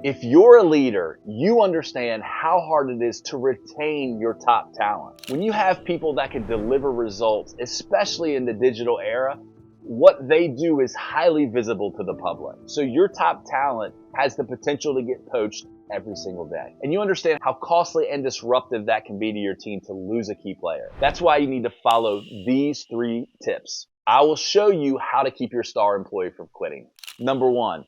If you're a leader, you understand how hard it is to retain your top talent. When you have people that can deliver results, especially in the digital era, what they do is highly visible to the public. So your top talent has the potential to get poached every single day. And you understand how costly and disruptive that can be to your team to lose a key player. That's why you need to follow these 3 tips. I will show you how to keep your star employee from quitting. Number 1,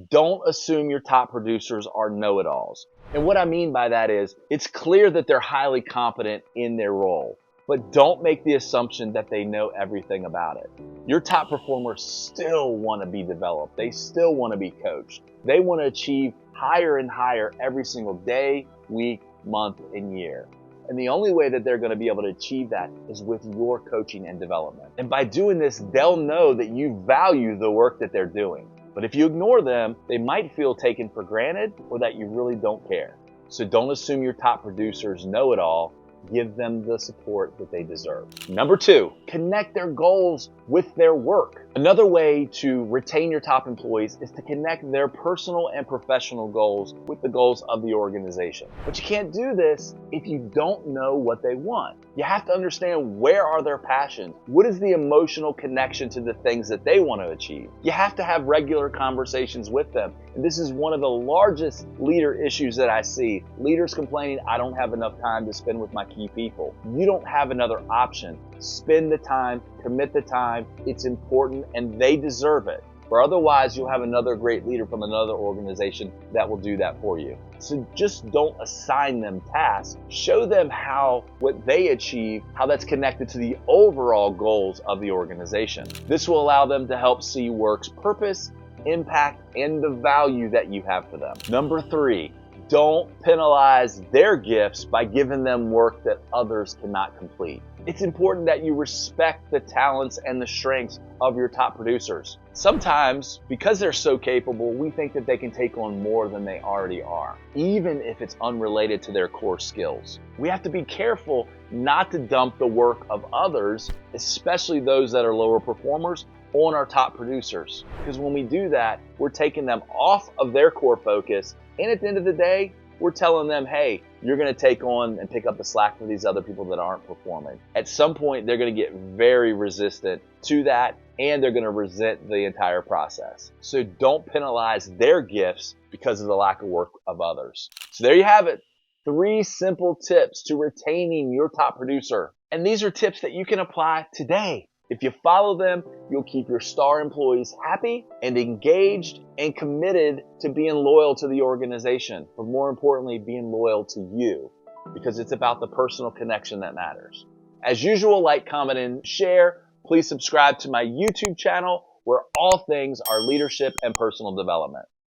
don't assume your top producers are know-it-alls. And what I mean by that is, it's clear that they're highly competent in their role, but don't make the assumption that they know everything about it. Your top performers still want to be developed. They still want to be coached. They want to achieve higher and higher every single day, week, month, and year. And the only way that they're going to be able to achieve that is with your coaching and development. And by doing this, they'll know that you value the work that they're doing. But if you ignore them, they might feel taken for granted or that you really don't care. So don't assume your top producers know it all. Give them the support that they deserve. Number 2, connect their goals with their work. Another way to retain your top employees is to connect their personal and professional goals with the goals of the organization. But you can't do this if you don't know what they want. You have to understand, where are their passions? What is the emotional connection to the things that they want to achieve? You have to have regular conversations with them. And this is one of the largest leader issues that I see. Leaders complaining, I don't have enough time to spend with my key people. You don't have another option. Spend the time, commit the time. It's important and they deserve it. Or otherwise, you'll have another great leader from another organization that will do that for you. So just don't assign them tasks. Show them how what they achieve, how that's connected to the overall goals of the organization. This will allow them to help see work's purpose, impact, and the value that you have for them. Number 3, don't penalize their gifts by giving them work that others cannot complete. It's important that you respect the talents and the strengths of your top producers. Sometimes, because they're so capable, we think that they can take on more than they already are, even if it's unrelated to their core skills. We have to be careful not to dump the work of others, especially those that are lower performers, on our top producers. Because when we do that, we're taking them off of their core focus, and at the end of the day, we're telling them, hey, you're going to take on and pick up the slack for these other people that aren't performing. At some point, they're going to get very resistant to that, and they're going to resent the entire process. So don't penalize their gifts because of the lack of work of others. So there you have it. 3 simple tips to retaining your top producer. And these are tips that you can apply today. If you follow them, you'll keep your star employees happy and engaged and committed to being loyal to the organization, but more importantly, being loyal to you, because it's about the personal connection that matters. As usual, like, comment, and share. Please subscribe to my YouTube channel, where all things are leadership and personal development.